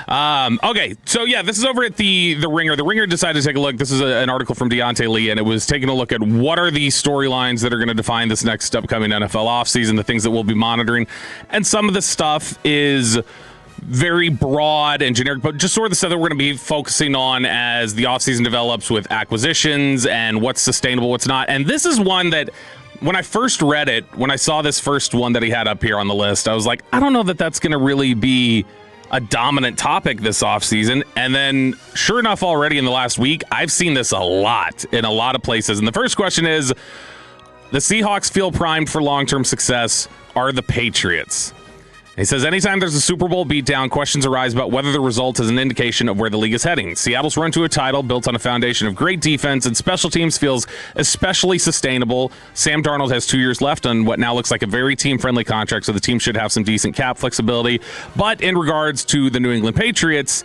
Okay, so yeah, this is over at the Ringer. The Ringer decided to take a look. This is an article from Deontay Lee, and it was taking a look at what are the storylines that are going to define this next upcoming NFL offseason, the things that we'll be monitoring. And some of the stuff is very broad and generic, but just sort of the stuff that we're going to be focusing on as the offseason develops with acquisitions and what's sustainable, what's not. And this is one that, when I first read it, when I saw this first one that he had up here on the list, I was like, I don't know that that's going to really be a dominant topic this offseason. And then, sure enough, already in the last week, I've seen this a lot in a lot of places. And the first question is, the Seahawks feel primed for long-term success. Are the Patriots? He says, anytime there's a Super Bowl beatdown, questions arise about whether the result is an indication of where the league is heading. Seattle's run to a title built on a foundation of great defense, and special teams feels especially sustainable. Sam Darnold has 2 years left on what now looks like a very team-friendly contract, so the team should have some decent cap flexibility. But in regards to the New England Patriots,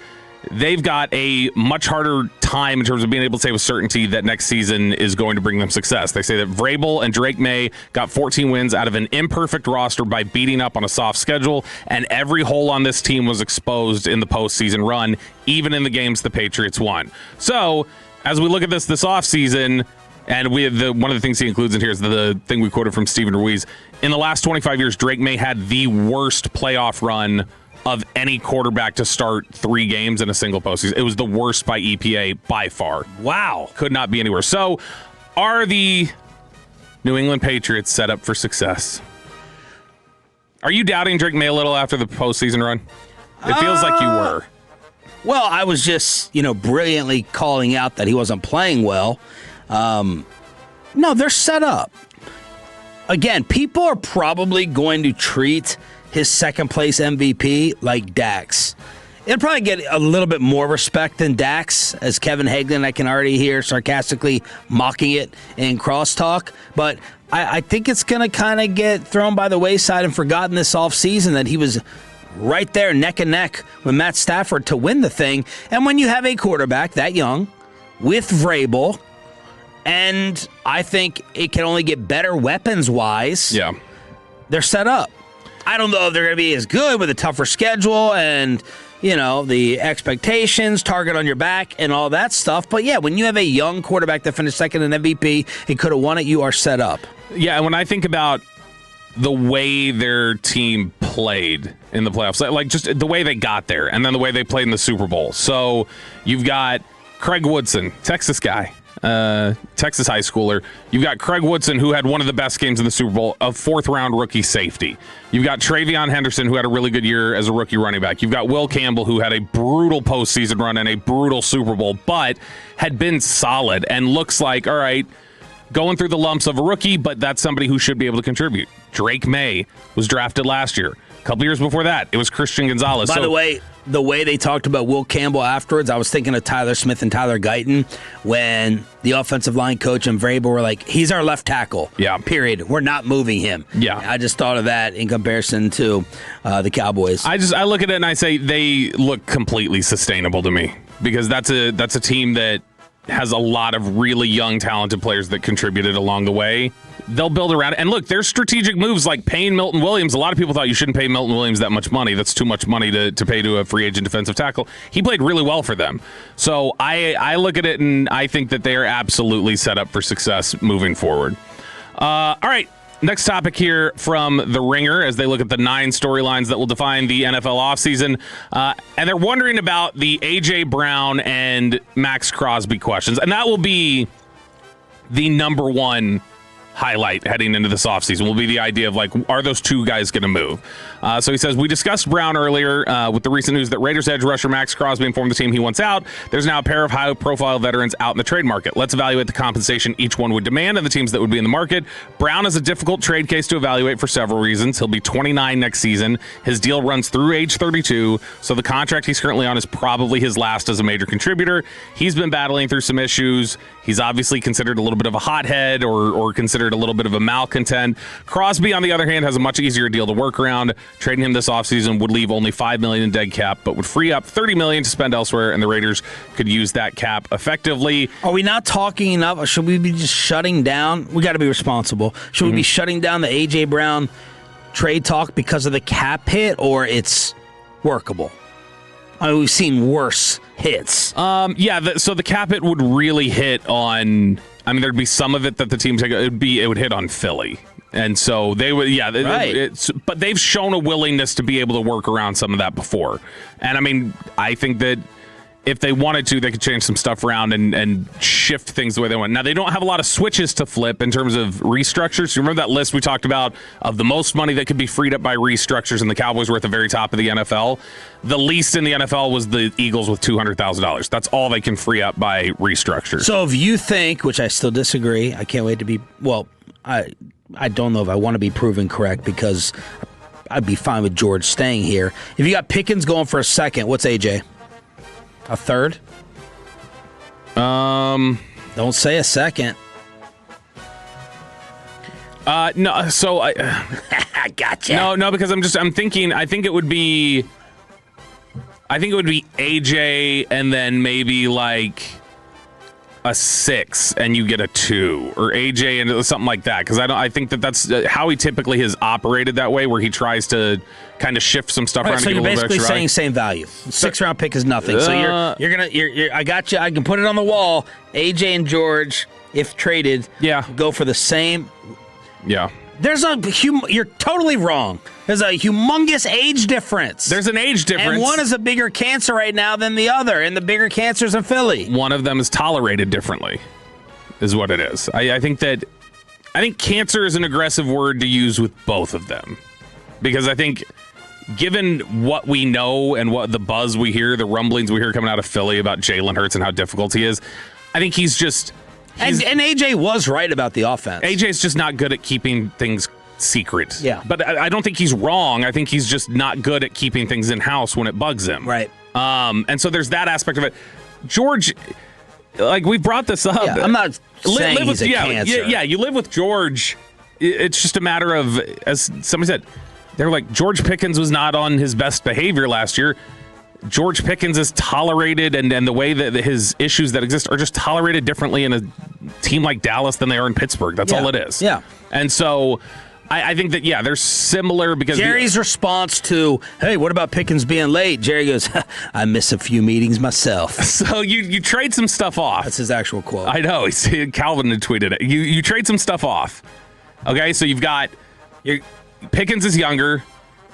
they've got a much harder time in terms of being able to say with certainty that next season is going to bring them success. They say that Vrabel and Drake May got 14 wins out of an imperfect roster by beating up on a soft schedule, and every hole on this team was exposed in the postseason run, even in the games the Patriots won. So, as we look at this offseason, and one of the things he includes in here is the thing we quoted from Steven Ruiz. In the last 25 years, Drake May had the worst playoff run of any quarterback to start 3 games in a single postseason. It was the worst by EPA by far. Wow. Could not be anywhere. So, are the New England Patriots set up for success? Are you doubting Drake May a little after the postseason run? It feels like you were. Well, I was just, brilliantly calling out that he wasn't playing well. No, they're set up. Again, people are probably going to treat his second-place MVP like Dax. It'll probably get a little bit more respect than Dax, as Kevin Hagelin, I can already hear sarcastically mocking it in crosstalk. But I think it's going to kind of get thrown by the wayside and forgotten this offseason that he was right there neck and neck with Matt Stafford to win the thing. And when you have a quarterback that young with Vrabel, and I think it can only get better weapons-wise, they're set up. I don't know if they're going to be as good with a tougher schedule and, the expectations, target on your back, and all that stuff. But, yeah, when you have a young quarterback that finished second in MVP and could have won it, you are set up. Yeah, and when I think about the way their team played in the playoffs, like just the way they got there and then the way they played in the Super Bowl. So you've got Craig Woodson, Texas guy. Texas high schooler. You've got Craig Woodson, who had one of the best games in the Super Bowl, a 4th-round rookie safety. You've got Travion Henderson, who had a really good year as a rookie running back. You've got Will Campbell, who had a brutal postseason run and a brutal Super Bowl, but had been solid and looks like, all right, going through the lumps of a rookie, but that's somebody who should be able to contribute. Drake May was drafted last year. A couple years before that, it was Christian Gonzalez. By the way they talked about Will Campbell afterwards, I was thinking of Tyler Smith and Tyler Guyton when the offensive line coach and Vrabel were like, he's our left tackle. Yeah. Period. We're not moving him. Yeah. I just thought of that in comparison to the Cowboys. I look at it and I say they look completely sustainable to me because that's a team that has a lot of really young, talented players that contributed along the way. They'll build around it. And look, there's strategic moves like paying Milton Williams. A lot of people thought you shouldn't pay Milton Williams that much money. That's too much money to pay to a free agent defensive tackle. He played really well for them. So I look at it and I think that they are absolutely set up for success moving forward. All right. Next topic here from The Ringer as they look at the 9 storylines that will define the NFL offseason. And they're wondering about the A.J. Brown and Maxx Crosby questions. And that will be the number one highlight heading into this offseason will be the idea of, like, are those two guys going to move? So he says, we discussed Brown earlier with the recent news that Raiders edge rusher Maxx Crosby informed the team he wants out. There's now a pair of high-profile veterans out in the trade market. Let's evaluate the compensation each one would demand and the teams that would be in the market. Brown is a difficult trade case to evaluate for several reasons. He'll be 29 next season. His deal runs through age 32, so the contract he's currently on is probably his last as a major contributor. He's been battling through some issues. He's obviously considered a little bit of a hothead or considered a little bit of a malcontent. Crosby, on the other hand, has a much easier deal to work around. Trading him this offseason would leave only $5 million in dead cap, but would free up $30 million to spend elsewhere, and the Raiders could use that cap effectively. Are we not talking enough? Or should we be just shutting down? We got to be responsible. Should we be shutting down the A.J. Brown trade talk because of the cap hit, or it's workable? I mean, we've seen worse hits. So the cap hit would really hit on. I mean, there'd be some of it that the team take. It would hit on Philly, and so they would. Yeah, right. But they've shown a willingness to be able to work around some of that before, and I mean, I think that if they wanted to, they could change some stuff around and shift things the way they want. Now, they don't have a lot of switches to flip in terms of restructures. You remember that list we talked about of the most money that could be freed up by restructures, and the Cowboys were at the very top of the NFL? The least in the NFL was the Eagles with $200,000. That's all they can free up by restructures. So if you think, which I still disagree, I can't wait to be, well, I don't know if I want to be proven correct because I'd be fine with George staying here. If you got Pickens going for a second, what's AJ? A third? Don't say a second. No. So I gotcha. No, because I'm thinking. I think it would be AJ and then maybe like a 6 and you get a 2, or AJ and something like that. Because I think that's how he typically has operated that way, where he tries to kind of shift some stuff around. So to get you're a little basically bit extra saying same value. 6-round pick is nothing. So you're I got you. I can put it on the wall. AJ and George, if traded, go for the same. Yeah. You're totally wrong. There's a humongous age difference. There's an age difference. And one is a bigger cancer right now than the other, and the bigger cancer's in Philly. One of them is tolerated differently, is what it is. I think cancer is an aggressive word to use with both of them. Because I think, given what we know and what the buzz we hear, the rumblings we hear coming out of Philly about Jalen Hurts and how difficult he is, I think he's just... And AJ was right about the offense. AJ's just not good at keeping things secret. Yeah. But I don't think he's wrong. I think he's just not good at keeping things in-house when it bugs him. Right. And so there's that aspect of it. George, like, we brought this up. Yeah, I'm not saying he's a cancer. Yeah, you live with George. It's just a matter of, as somebody said, they're like, George Pickens was not on his best behavior last year. George Pickens is tolerated, and the way that his issues that exist are just tolerated differently in a team like Dallas than they are in Pittsburgh. That's all it is. Yeah. And so I think that, they're similar because... Jerry's response to, hey, what about Pickens being late? Jerry goes, I miss a few meetings myself. So you trade some stuff off. That's his actual quote. I know. Calvin had tweeted it. You trade some stuff off. Okay, so you've got... Pickens is younger.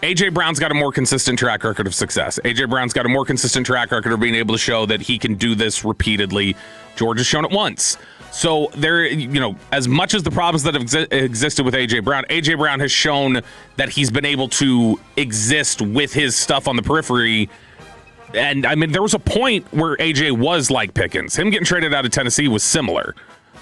A.J. Brown's got a more consistent track record of success. A.J. Brown's got a more consistent track record of being able to show that he can do this repeatedly. George has shown it once. So there, as much as the problems that have existed with A.J. Brown has shown that he's been able to exist with his stuff on the periphery. And, I mean, there was a point where A.J. was like Pickens. Him getting traded out of Tennessee was similar.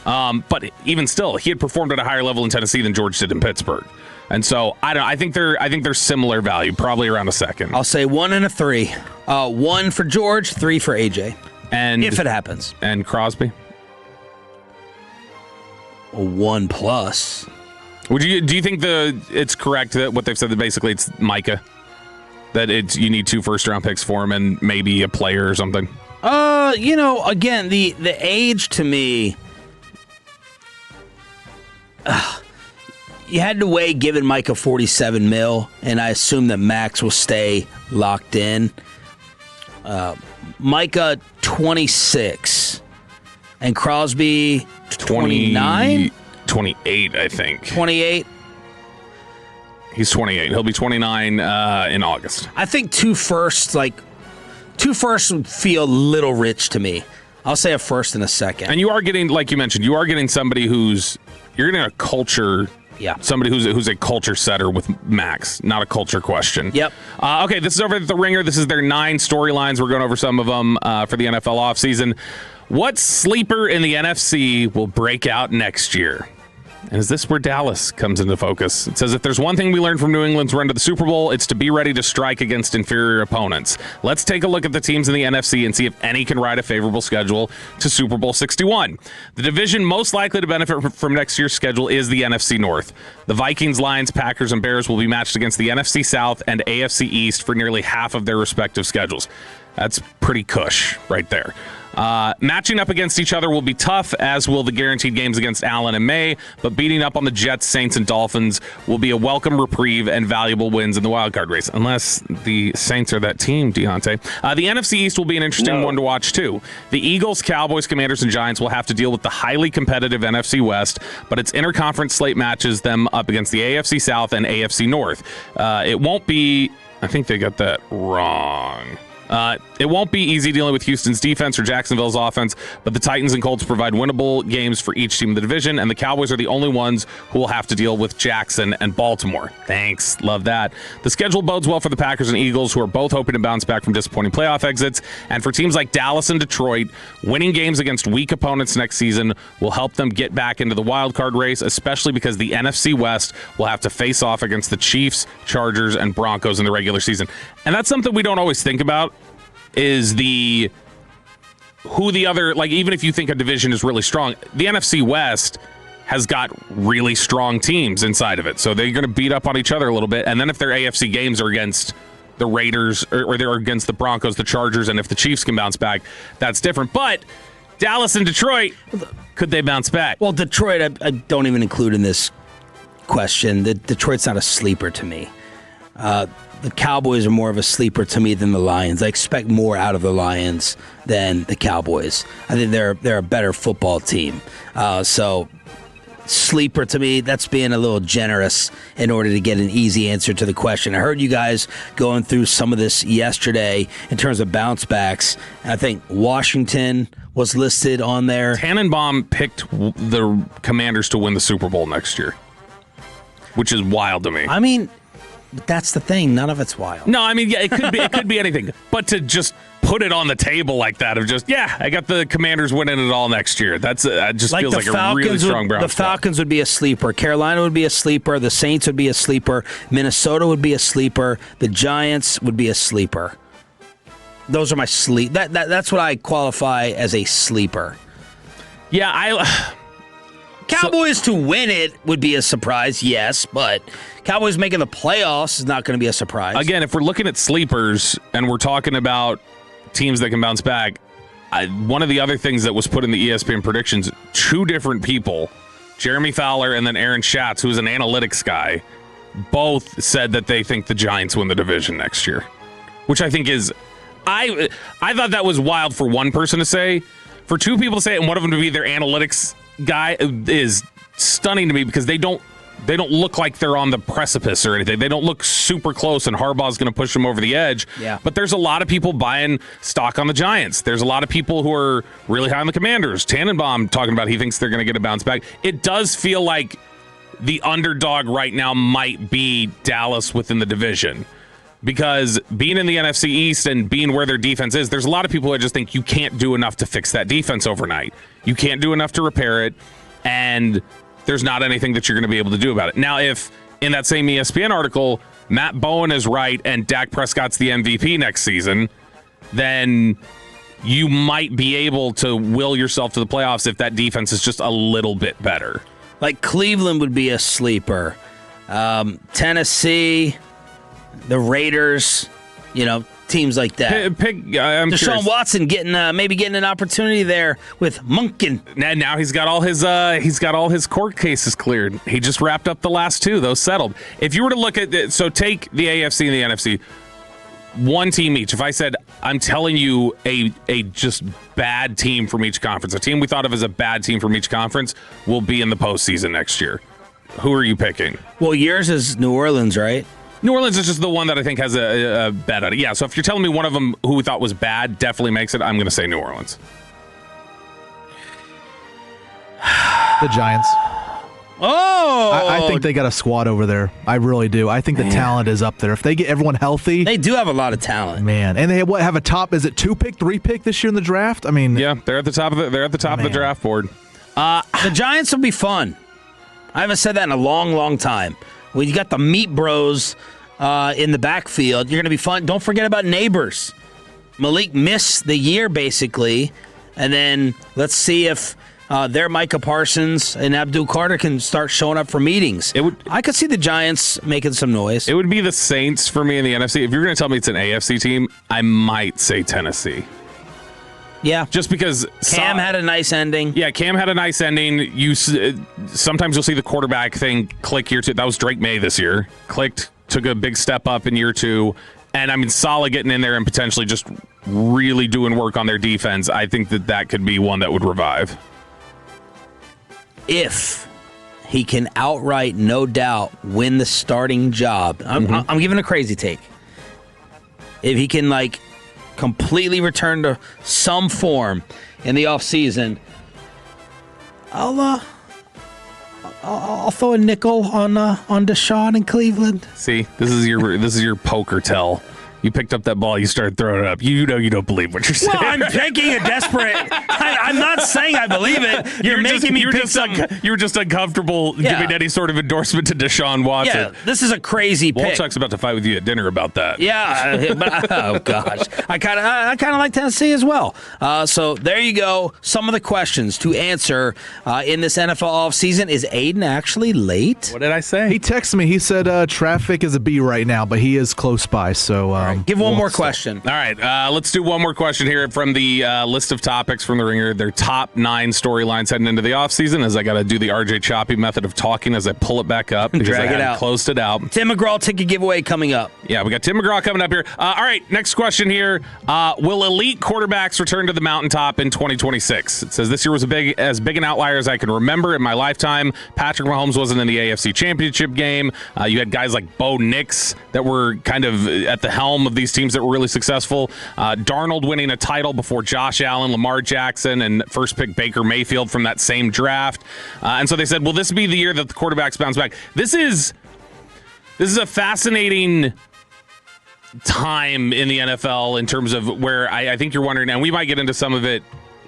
But even still, he had performed at a higher level in Tennessee than George did in Pittsburgh. And so I think they're similar value, probably around a second. I'll say 1 and a 3. 1 for George, 3 for AJ. And if it happens. And Crosby? A 1+. Do you think it's correct that what they've said, that basically it's Micah? That you need 2 first-round picks for him and maybe a player or something? Again, the age to me... You had to weigh giving Micah $47 million, and I assume that Maxx will stay locked in. Micah 26, and Crosby 29? 28, I think. 28? He's 28. He'll be 29 in August. I think 2 firsts would feel a little rich to me. I'll say a first and a second. And you are getting, like you mentioned, somebody you're getting a culture. Yeah. Somebody who's a culture setter with Maxx, not a culture question. Yep. Okay, this is over at The Ringer. This is their 9 storylines. We're going over some of them for the NFL offseason. What sleeper in the NFC will break out next year? And is this where Dallas comes into focus? It says, if there's one thing we learned from New England's run to the Super Bowl, it's to be ready to strike against inferior opponents. Let's take a look at the teams in the NFC and see if any can ride a favorable schedule to Super Bowl 61. The division most likely to benefit from next year's schedule is the NFC North. The Vikings, Lions, Packers, and Bears will be matched against the NFC South and AFC East for nearly half of their respective schedules. That's pretty cush right there. Matching up against each other will be tough, as will the guaranteed games against Allen and May, but beating up on the Jets, Saints, and Dolphins will be a welcome reprieve and valuable wins in the wildcard race, unless the Saints are that team, Deontay. The NFC East will be an interesting one to watch, too. The Eagles, Cowboys, Commanders, and Giants will have to deal with the highly competitive NFC West, but its interconference slate matches them up against the AFC South and AFC North. It won't be... I think they got that wrong. It won't be easy dealing with Houston's defense or Jacksonville's offense, but the Titans and Colts provide winnable games for each team in the division, and the Cowboys are the only ones who will have to deal with Jackson and Baltimore. Thanks. Love that. The schedule bodes well for the Packers and Eagles, who are both hoping to bounce back from disappointing playoff exits, and for teams like Dallas and Detroit, winning games against weak opponents next season will help them get back into the wild card race, especially because the NFC West will have to face off against the Chiefs, Chargers, and Broncos in the regular season. And that's something we don't always think about, is who the other, like, even if you think a division is really strong, the NFC West has got really strong teams inside of it. So they're going to beat up on each other a little bit. And then if their AFC games are against the Raiders or they're against the Broncos, the Chargers, and if the Chiefs can bounce back, that's different. But Dallas and Detroit, could they bounce back? Well, Detroit, I don't even include in this question. Detroit's not a sleeper to me. The Cowboys are more of a sleeper to me than the Lions. I expect more out of the Lions than the Cowboys. I think they're a better football team. So sleeper to me, that's being a little generous in order to get an easy answer to the question. I heard you guys going through some of this yesterday in terms of bounce backs. And I think Washington was listed on there. Tannenbaum picked the Commanders to win the Super Bowl next year, which is wild to me. I mean, but that's the thing. None of it's wild. No, I mean, yeah, it could be anything. But to just put it on the table like that, of just, I got the Commanders winning it all next year. That's just feels like a really strong Browns. The Falcons would be a sleeper. Carolina would be a sleeper. The Saints would be a sleeper. Minnesota would be a sleeper. The Giants would be a sleeper. Those are my sleep. That's what I qualify as a sleeper. Yeah, Cowboys to win it would be a surprise, yes, but Cowboys making the playoffs is not going to be a surprise. Again, if we're looking at sleepers and we're talking about teams that can bounce back, one of the other things that was put in the ESPN predictions, two different people, Jeremy Fowler and then Aaron Schatz, who's an analytics guy, both said that they think the Giants win the division next year, which I think is, I thought that was wild for one person to say. For two people to say it and one of them to be their analytics guy is stunning to me, because they don't look like they're on the precipice or anything. They don't look super close, and Harbaugh's going to push them over the edge. Yeah. But there's a lot of people buying stock on the Giants. There's a lot of people who are really high on the Commanders. Tannenbaum talking about he thinks they're going to get a bounce back. It does feel like the underdog right now might be Dallas within the division, because being in the NFC East and being where their defense is, there's a lot of people that just think you can't do enough to fix that defense overnight. You can't do enough to repair it, and there's not anything that you're going to be able to do about it. Now, if in that same ESPN article, Matt Bowen is right and Dak Prescott's the MVP next season, then you might be able to will yourself to the playoffs if that defense is just a little bit better. Like Cleveland would be a sleeper. Tennessee, the Raiders, teams like that. Deshaun Watson maybe getting an opportunity there with Munkin. Now he's got all his court cases cleared. He just wrapped up the last two; those settled. If you were to look at take the AFC and the NFC, one team each. If I said I'm telling you a just bad team from each conference, a team we thought of as a bad team from each conference will be in the postseason next year, who are you picking? Well, yours is New Orleans, right? New Orleans is just the one that I think has a bet on it. Yeah, so if you're telling me one of them who we thought was bad definitely makes it, I'm going to say New Orleans. The Giants. Oh! I think they got a squad over there. I really do. I think the talent is up there. If they get everyone healthy. They do have a lot of talent. Man. And they have a top, is it 2-pick, 3-pick this year in the draft? I mean. Yeah, they're at the top of the draft board. The Giants will be fun. I haven't said that in a long, long time. When you got the Meat Bros in the backfield, you're going to be fun. Don't forget about Neighbors. Malik missed the year, basically. And then let's see if their Micah Parsons and Abdul Carter can start showing up for meetings. I could see the Giants making some noise. It would be the Saints for me in the NFC. If you're going to tell me it's an AFC team, I might say Tennessee. Yeah. Just because Cam had a nice ending. Yeah, Cam had a nice ending. Sometimes you'll see the quarterback thing click year two. That was Drake May this year. Clicked, took a big step up in year two. And, I mean, Saleh getting in there and potentially just really doing work on their defense, I think that could be one that would revive. If he can outright, no doubt, win the starting job. I'm giving a crazy take. If he can, completely return to some form in the offseason, I'll throw a nickel on Deshaun in Cleveland. See, this is your poker tell. You picked up that ball, you started throwing it up. You know you don't believe what you're saying. Well, I'm taking a desperate. I'm not saying I believe it. You're making me pick something. You were just uncomfortable giving any sort of endorsement to Deshaun Watson. Yeah, this is a crazy pick. Walchuk's about to fight with you at dinner about that. Yeah, but oh gosh, I kind of like Tennessee as well. So there you go. Some of the questions to answer in this NFL offseason. Is Aiden actually late? What did I say? He texted me. He said traffic is a B right now, but he is close by. So give one more question. All right, let's do one more question here from the list of topics from the Ringer. Their top 9 storylines heading into the offseason. As I got to do the RJ Choppy method of talking as I pull it back up because Drag I it out. closed it out. Tim McGraw ticket giveaway coming up. Yeah, we got Tim McGraw coming up here. All right, next question here. Will elite quarterbacks return to the mountaintop in 2026? It says this year was as big an outlier as I can remember in my lifetime. Patrick Mahomes wasn't in the AFC Championship game. You had guys like Bo Nix that were kind of at the helm of these teams that were really successful. Darnold winning a title before Josh Allen, Lamar Jackson, and first pick Baker Mayfield from that same draft. And so they said, will this be the year that the quarterbacks bounce back? This is a fascinating time in the NFL in terms of where I think you're wondering, and we might get into some of it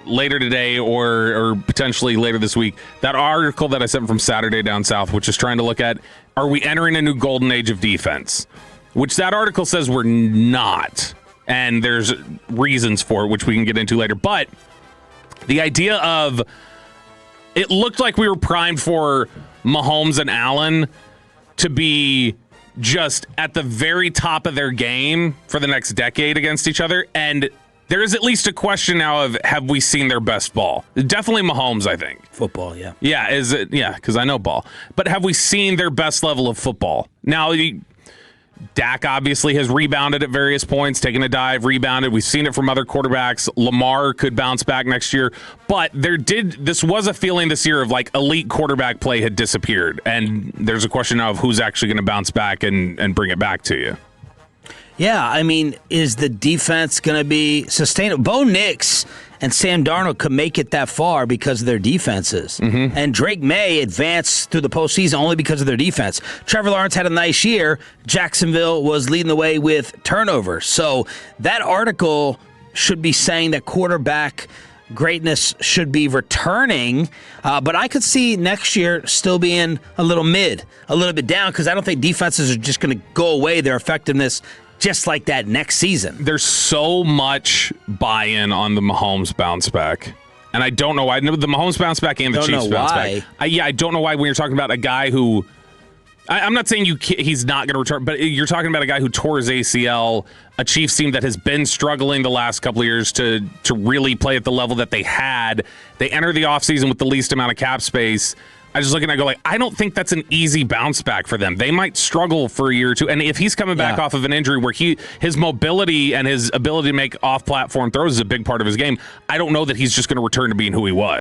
later today or potentially later this week. That article that I sent from Saturday Down South, which is trying to look at, are we entering a new golden age of defense? Which that article says we're not. And there's reasons for it, which we can get into later. But the idea of it looked like we were primed for Mahomes and Allen to be just at the very top of their game for the next decade against each other. And there is at least a question now of, have we seen their best ball? Definitely Mahomes, I think. Football, yeah. Yeah, is it? Yeah, because I know ball. But have we seen their best level of football? Now, Dak obviously has rebounded at various points, taken a dive, rebounded. We've seen it from other quarterbacks. Lamar could bounce back next year. But this was a feeling this year of elite quarterback play had disappeared. And there's a question now of who's actually going to bounce back and bring it back to you. Yeah, I mean, is the defense going to be sustainable? Bo Nix and Sam Darnold could make it that far because of their defenses. Mm-hmm. And Drake May advanced through the postseason only because of their defense. Trevor Lawrence had a nice year. Jacksonville was leading the way with turnovers. So that article should be saying that quarterback greatness should be returning. But I could see next year still being a little bit down, because I don't think defenses are just going to go away, their effectiveness, just like that next season. There's so much buy-in on the Mahomes bounce back. And I don't know why. The Mahomes bounce back and the Chiefs bounce back. I don't know why when you're talking about a guy who... I'm not saying he's not going to return, but you're talking about a guy who tore his ACL, a Chiefs team that has been struggling the last couple of years to really play at the level that they had. They enter the offseason with the least amount of cap space. I just look and I go, I don't think that's an easy bounce back for them. They might struggle for a year or two. And if he's coming back off of an injury where his mobility and his ability to make off-platform throws is a big part of his game, I don't know that he's just going to return to being who he was.